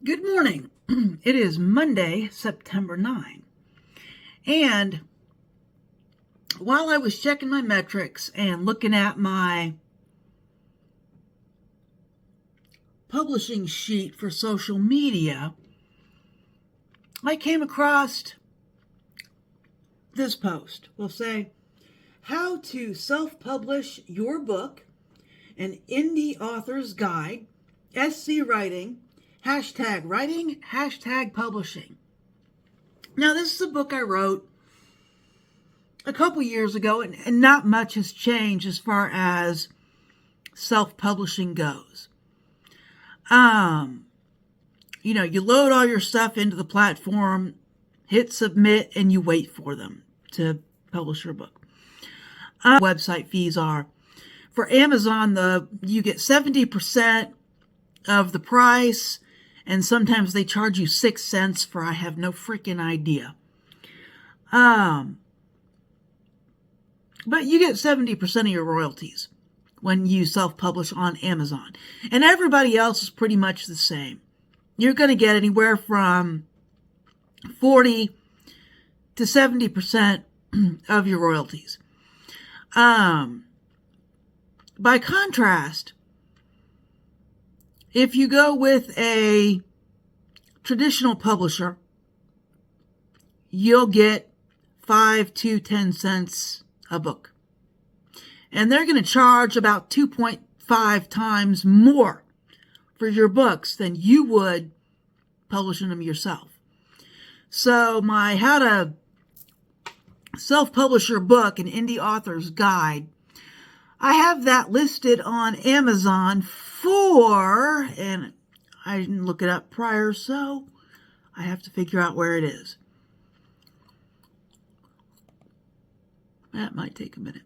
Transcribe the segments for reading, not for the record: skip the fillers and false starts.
Good morning. It is Monday, September 9. And while I was checking my metrics and looking at my publishing sheet for social media, I came across this post. We'll say, how to self-publish your book, an indie author's guide, SC writing, hashtag publishing. Now, this is a book I wrote a couple years ago, and not much has changed as far as self-publishing goes. You load all your stuff into the platform, hit submit, and you wait for them to publish your book. Website fees are, for Amazon, you get 70% of the price, and sometimes they charge you 6 cents for I have no freaking idea. But you get 70% of your royalties when you self-publish on Amazon. And everybody else is pretty much the same. You're going to get anywhere from 40 to 70% of your royalties. By contrast, if you go with a traditional publisher, you'll get 5 to 10 cents a book. And they're going to charge about 2.5 times more for your books than you would publishing them yourself. So my How to Self-Publish Your Book, an Indie Author's Guide, I have that listed on Amazon and I didn't look it up prior, so I have to figure out where it is. That might take a minute.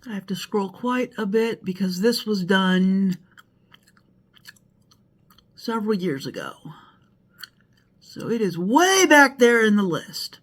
I have to scroll quite a bit because this was done several years ago. So it is way back there in the list.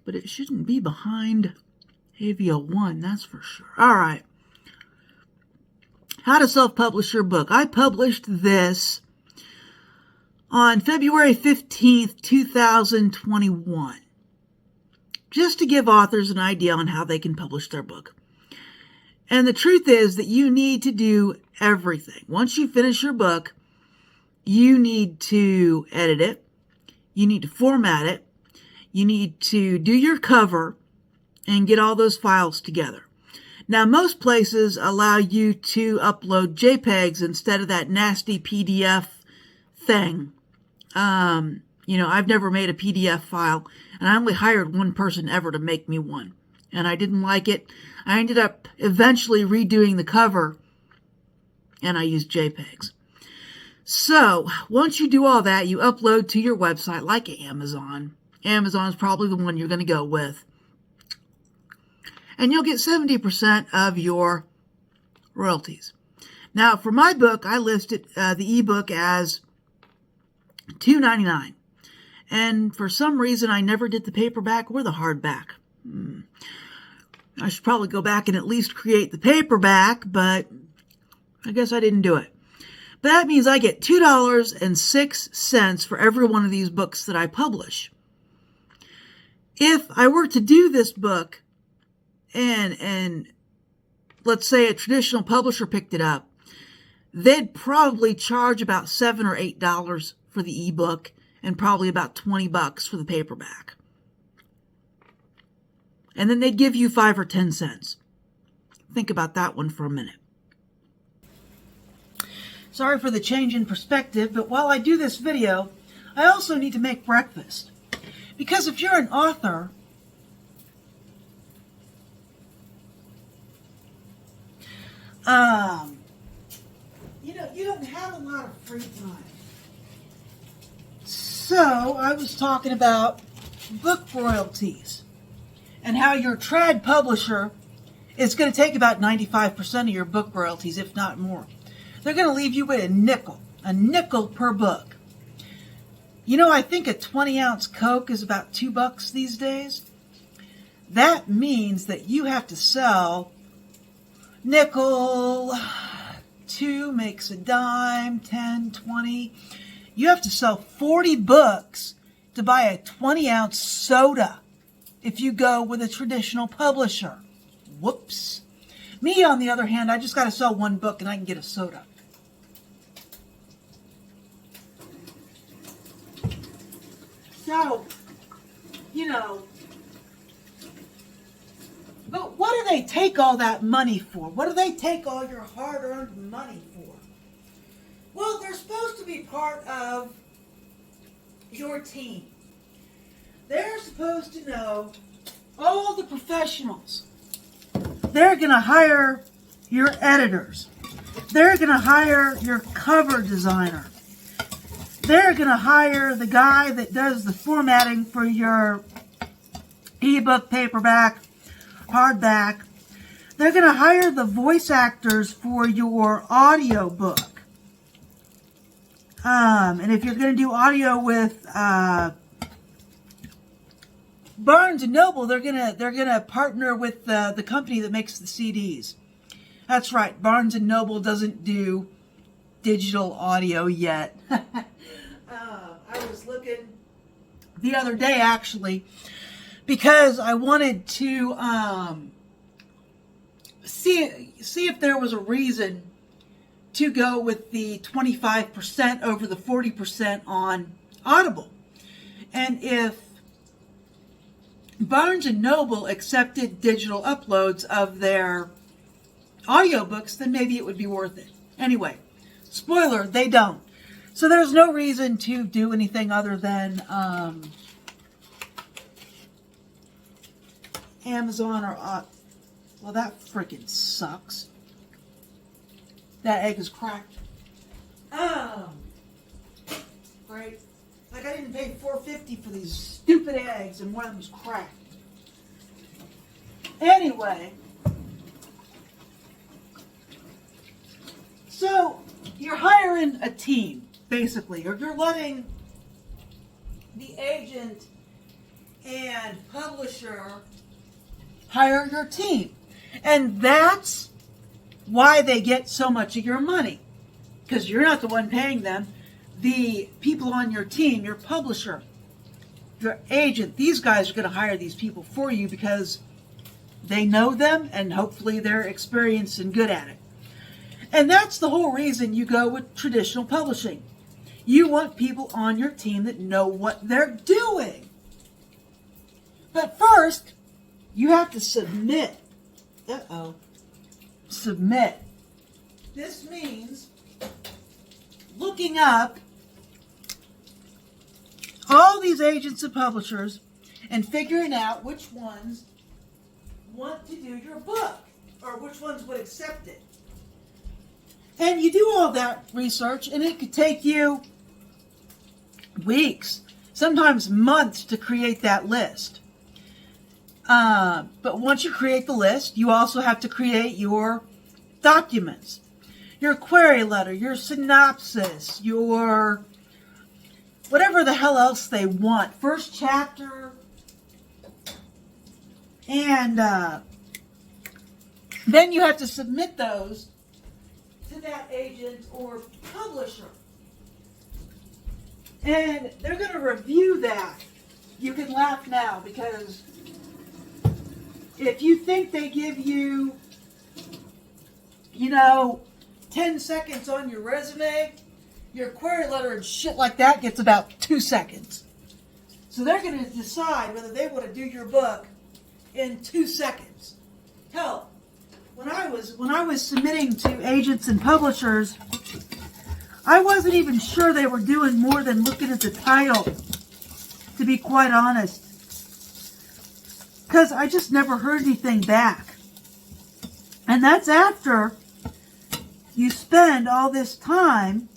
But it shouldn't be behind Avia 1, that's for sure. All right. How to self-publish your book. I published this on February 15th, 2021, just to give authors an idea on how they can publish their book. And the truth is that you need to do everything. Once you finish your book, you need to edit it. You need to format it. You need to do your cover and get all those files together. Now, most places allow you to upload JPEGs instead of that nasty PDF thing. I've never made a PDF file, and I only hired one person ever to make me one, and I didn't like it. I ended up eventually redoing the cover, and I used JPEGs. So, once you do all that, you upload to your website like Amazon. Amazon is probably the one you're going to go with. And you'll get 70% of your royalties. Now, for my book, I listed the ebook as $2.99. And for some reason, I never did the paperback or the hardback. I should probably go back and at least create the paperback, but I guess I didn't do it. But that means I get $2.06 for every one of these books that I publish. If I were to do this book and let's say a traditional publisher picked it up, they'd probably charge about $7 or $8 for the ebook and probably about $20 for the paperback. And then they'd give you 5 or 10 cents. Think about that one for a minute. Sorry for the change in perspective, but while I do this video, I also need to make breakfast. Because if you're an author, you don't have a lot of free time. So I was talking about book royalties and how your trad publisher is going to take about 95% of your book royalties, if not more. They're going to leave you with a nickel per book. I think a 20-ounce Coke is about $2 these days. that means that you have to sell nickel, 2 makes a dime, 10, 20. You have to sell 40 books to buy a 20-ounce soda if you go with a traditional publisher. Whoops. Me, on the other hand, I just got to sell 1 book and I can get a soda. So, but what do they take all that money for? What do they take all your hard-earned money for? Well, they're supposed to be part of your team. They're supposed to know all the professionals. They're going to hire your editors. They're going to hire your cover designer. They're going to hire the guy that does the formatting for your ebook, paperback, hardback. They're going to hire the voice actors for your audio book. And if you're going to do audio with Barnes and Noble, they're gonna partner with the company that makes the CDs. That's right, Barnes and Noble doesn't do digital audio yet. I was looking the other day, actually, because I wanted to see if there was a reason to go with the 25% over the 40% on Audible. And if Barnes & Noble accepted digital uploads of their audiobooks, then maybe it would be worth it. Anyway, spoiler, they don't. So there's no reason to do anything other than Amazon or... well, that freaking sucks. That egg is cracked. Right. Like, I didn't pay $4.50 for these stupid eggs, and one of them was cracked. Anyway, so you're hiring a team, basically, or you're letting the agent and publisher hire your team. And that's why they get so much of your money, because you're not the one paying them. The people on your team, your publisher, your agent, these guys are going to hire these people for you because they know them and hopefully they're experienced and good at it. And that's the whole reason you go with traditional publishing. You want people on your team that know what they're doing. But first, you have to submit. Submit. This means looking up all these agents and publishers and figuring out which ones want to do your book or which ones would accept it. And you do all that research, and it could take you weeks, sometimes months to create that list. But once you create the list, you also have to create your documents, your query letter, your synopsis, your whatever the hell else they want, first chapter, and then you have to submit those to that agent or publisher. And they're going to review that. You can laugh now, because if you think they give you, 10 seconds on your resume, your query letter and shit like that gets about 2 seconds. So they're going to decide whether they want to do your book in 2 seconds. Hell, when I was submitting to agents and publishers, I wasn't even sure they were doing more than looking at the title, to be quite honest. Because I just never heard anything back. And that's after you spend all this time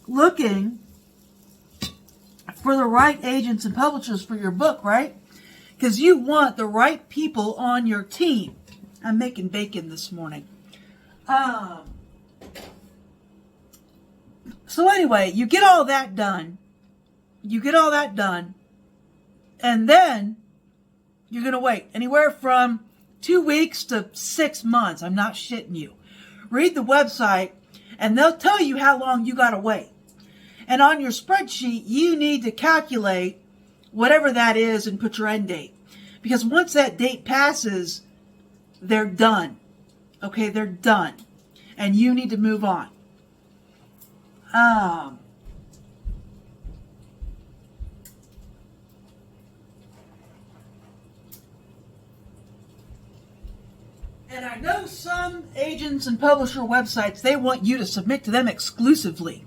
looking for the right agents and publishers for your book, right? Because you want the right people on your team. I'm making bacon this morning. So anyway, you get all that done. And then You're going to wait anywhere from 2 weeks to 6 months. I'm not shitting you. Read the website and they'll tell you how long you got to wait. And on your spreadsheet, you need to calculate whatever that is and put your end date. Because once that date passes, they're done. Okay, they're done. And you need to move on. And I know some agents and publisher websites, they want you to submit to them exclusively.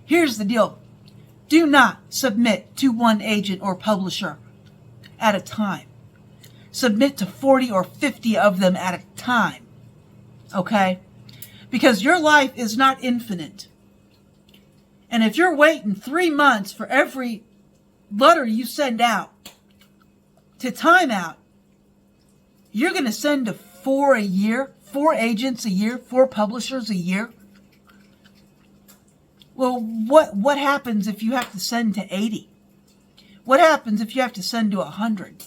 Here's the deal. Do not submit to one agent or publisher at a time. Submit to 40 or 50 of them at a time. Okay? Because your life is not infinite. And if you're waiting 3 months for every letter you send out to time out, you're going to send to 4 a year, 4 agents a year, 4 publishers a year. Well, what happens if you have to send to 80? What happens if you have to send to 100?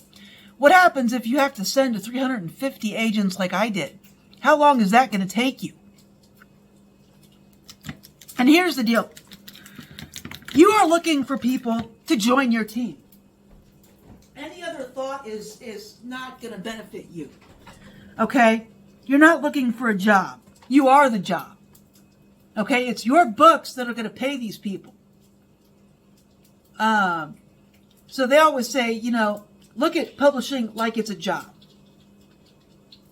What happens if you have to send to 350 agents like I did? How long is that going to take you? And here's the deal. You are looking for people to join your team. Any other thought is not going to benefit you. Okay? You're not looking for a job. You are the job. Okay? It's your books that are going to pay these people. So they always say, look at publishing like it's a job.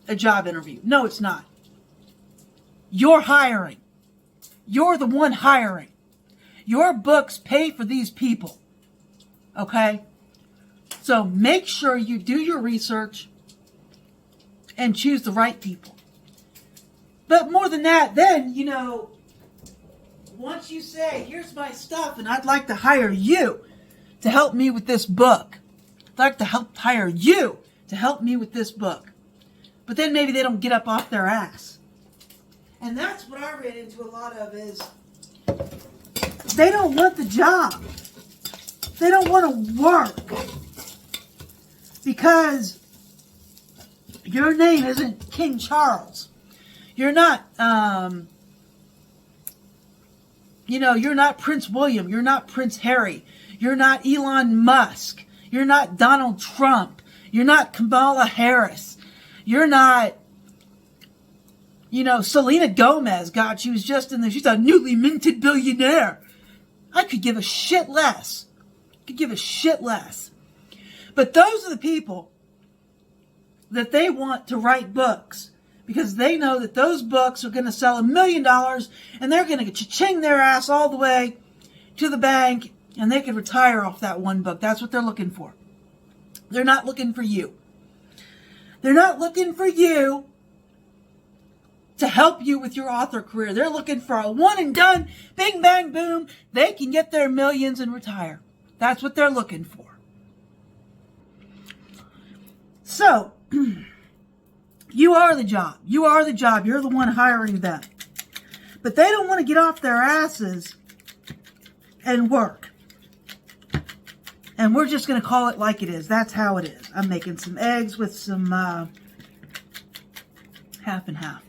A job interview. No, it's not. You're hiring. You're the one hiring. Your books pay for these people. Okay? So make sure you do your research and choose the right people. But more than that, then, once you say, here's my stuff and I'd like to hire you to help me with this book. I'd like to hire you to help me with this book. But then maybe they don't get up off their ass. And that's what I ran into a lot of is they don't want the job. They don't want to work. Because your name isn't King Charles. You're not, you're not Prince William. You're not Prince Harry. You're not Elon Musk. You're not Donald Trump. You're not Kamala Harris. You're not, Selena Gomez. God, she's a newly minted billionaire. I could give a shit less. But those are the people that they want to write books because they know that those books are going to sell $1 million and they're going to cha-ching their ass all the way to the bank and they can retire off that one book. That's what they're looking for. They're not looking for you. They're not looking for you to help you with your author career. They're looking for a one and done, bing, bang, boom. They can get their millions and retire. That's what they're looking for. So, you are the job. You are the job. You're the one hiring them. But they don't want to get off their asses and work. And we're just going to call it like it is. That's how it is. I'm making some eggs with some half and half.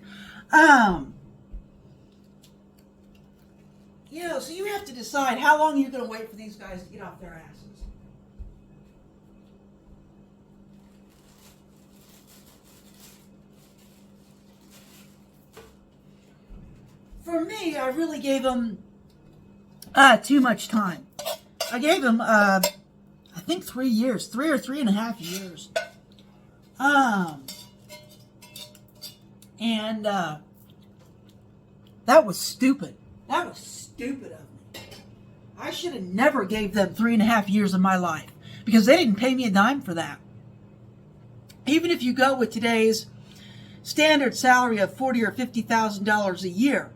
So you have to decide how long you're going to wait for these guys to get off their asses. For me, I really gave them too much time. I gave them, I think 3 years, 3 or 3.5 years. And that was stupid. That was stupid of me. I should have never gave them 3.5 years of my life because they didn't pay me a dime for that. Even if you go with today's standard salary of $40,000 or $50,000 a year,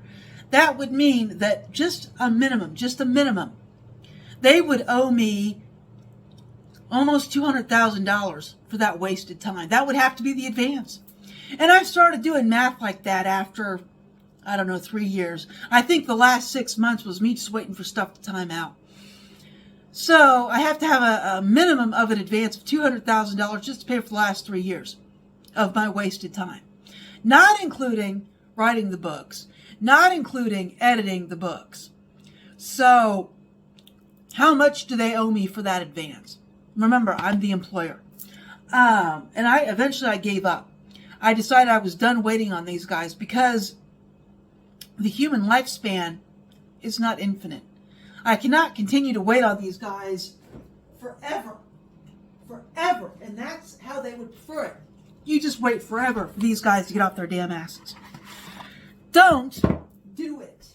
that would mean that just a minimum, they would owe me almost $200,000 for that wasted time. That would have to be the advance. And I've started doing math like that after, 3 years. I think the last 6 months was me just waiting for stuff to time out. So I have to have a minimum of an advance of $200,000 just to pay for the last 3 years of my wasted time. Not including writing the books, not including editing the books. So how much do they owe me for that advance? Remember, I'm the employer. And eventually I gave up. I decided I was done waiting on these guys because the human lifespan is not infinite. I cannot continue to wait on these guys forever. Forever. And that's how they would prefer it. You just wait forever for these guys to get off their damn asses. Don't do it.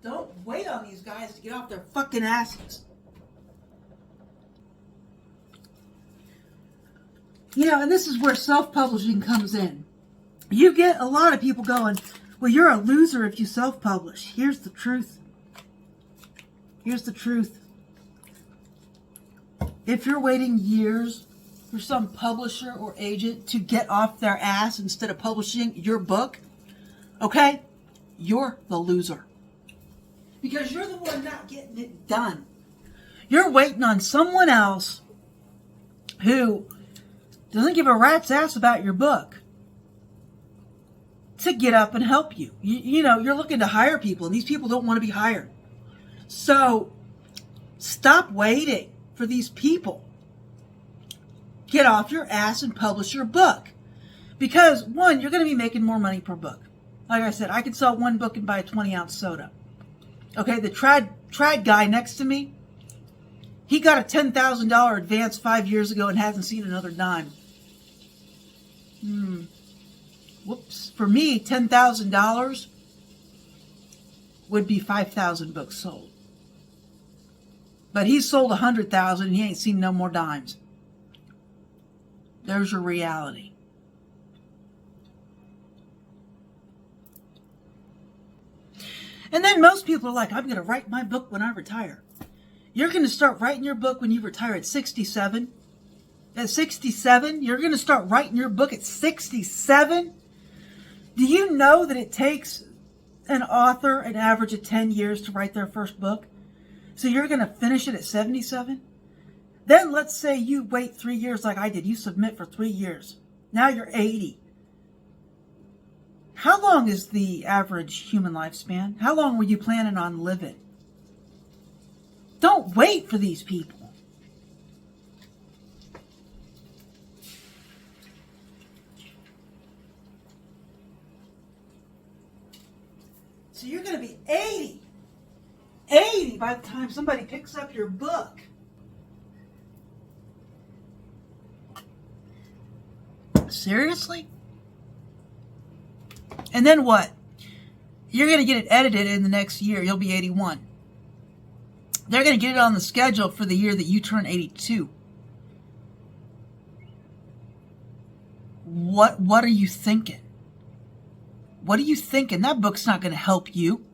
Don't wait on these guys to get off their fucking asses. And this is where self-publishing comes in. You get a lot of people going, well, you're a loser if you self-publish. Here's the truth. Here's the truth. If you're waiting years for some publisher or agent to get off their ass instead of publishing your book, okay, you're the loser. Because you're the one not getting it done. You're waiting on someone else who doesn't give a rat's ass about your book to get up and help you. You're looking to hire people, and these people don't want to be hired. So stop waiting for these people. Get off your ass and publish your book. Because, one, you're going to be making more money per book. Like I said, I could sell one book and buy a 20-ounce soda. Okay, the trad guy next to me, he got a $10,000 advance 5 years ago and hasn't seen another dime. Whoops. For me, $10,000 would be 5,000 books sold. But he's sold 100,000 and he ain't seen no more dimes. There's your reality. And then most people are like, I'm going to write my book when I retire. You're going to start writing your book when you retire at 67. At 67, you're going to start writing your book at 67? Do you know that it takes an author an average of 10 years to write their first book? So you're going to finish it at 77? Then let's say you wait 3 years like I did. You submit for 3 years. Now you're 80. How long is the average human lifespan? How long were you planning on living? Don't wait for these people. So you're going to be 80. 80 by the time somebody picks up your book. Seriously? And then what? You're going to get it edited in the next year. You'll be 81. They're going to get it on the schedule for the year that you turn 82. What are you thinking? What are you thinking? That book's not going to help you.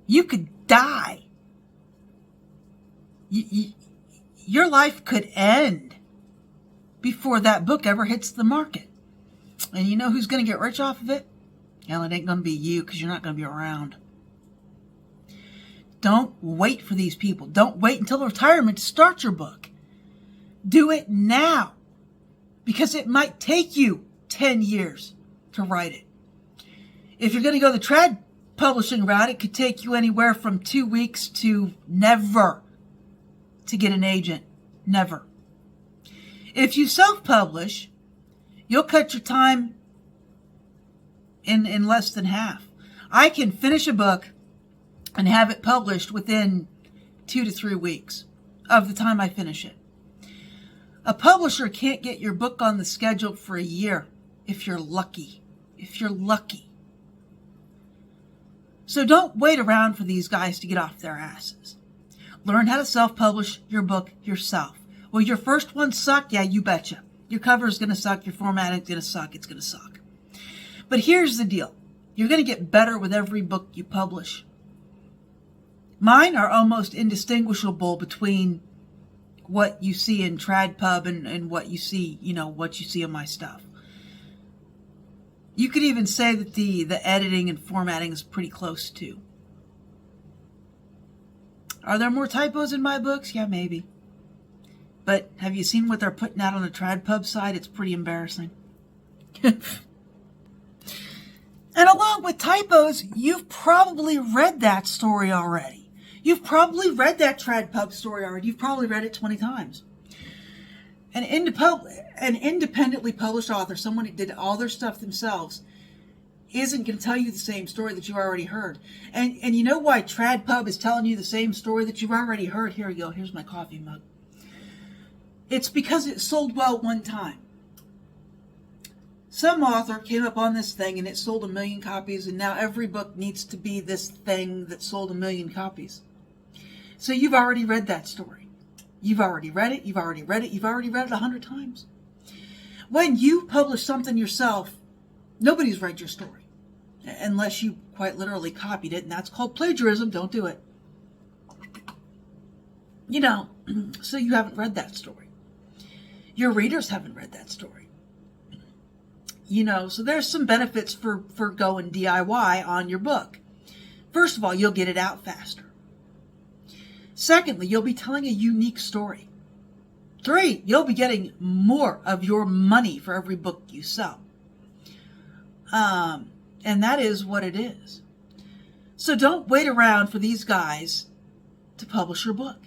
You could die. Your life could end before that book ever hits the market. And you know who's going to get rich off of it? Well, it ain't going to be you because you're not going to be around. Don't wait for these people. Don't wait until retirement to start your book. Do it now because it might take you 10 years to write it. If you're going to go the trad publishing route, it could take you anywhere from 2 weeks to never to get an agent. Never. If you self-publish, you'll cut your time in less than half. I can finish a book and have it published within 2 to 3 weeks of the time I finish it. A publisher can't get your book on the schedule for a year if you're lucky. If you're lucky. So don't wait around for these guys to get off their asses. Learn how to self-publish your book yourself. Will your first one suck? Yeah, you betcha. Your cover is going to suck. Your formatting is going to suck. It's going to suck. But here's the deal. You're going to get better with every book you publish. Mine are almost indistinguishable between what you see in TradPub and what you see, what you see in my stuff. You could even say that the editing and formatting is pretty close too. Are there more typos in my books? Yeah, maybe. But have you seen what they're putting out on the Trad Pub site? It's pretty embarrassing. And along with typos, you've probably read that story already. You've probably read that Trad Pub story already. You've probably read it 20 times. An independently published author, someone who did all their stuff themselves, isn't going to tell you the same story that you already heard. And you know why Trad Pub is telling you the same story that you've already heard? Here we go. Here's my coffee mug. It's because it sold well one time. Some author came up on this thing and it sold 1 million copies, and now every book needs to be this thing that sold 1 million copies. So you've already read that story. You've already read it. You've already read it. You've already read it 100 times. When you publish something yourself, nobody's read your story unless you quite literally copied it, and that's called plagiarism. Don't do it. So you haven't read that story. Your readers haven't read that story. So there's some benefits for going DIY on your book. First of all, you'll get it out faster. Secondly, you'll be telling a unique story. 3, you'll be getting more of your money for every book you sell. And that is what it is. So don't wait around for these guys to publish your book.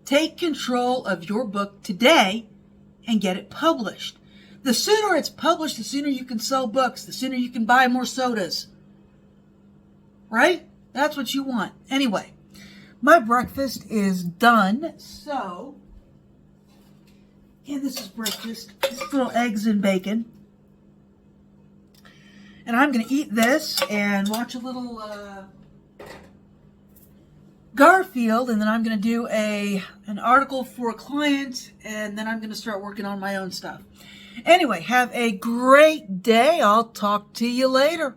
Take control of your book today and get it published. The sooner it's published, the sooner you can sell books, the sooner you can buy more sodas. Right? That's what you want. Anyway, my breakfast is done. So, this is breakfast. Just little eggs and bacon. And I'm going to eat this and watch a little Garfield, and then I'm going to do an article for a client, and then I'm going to start working on my own stuff. Anyway, have a great day. I'll talk to you later.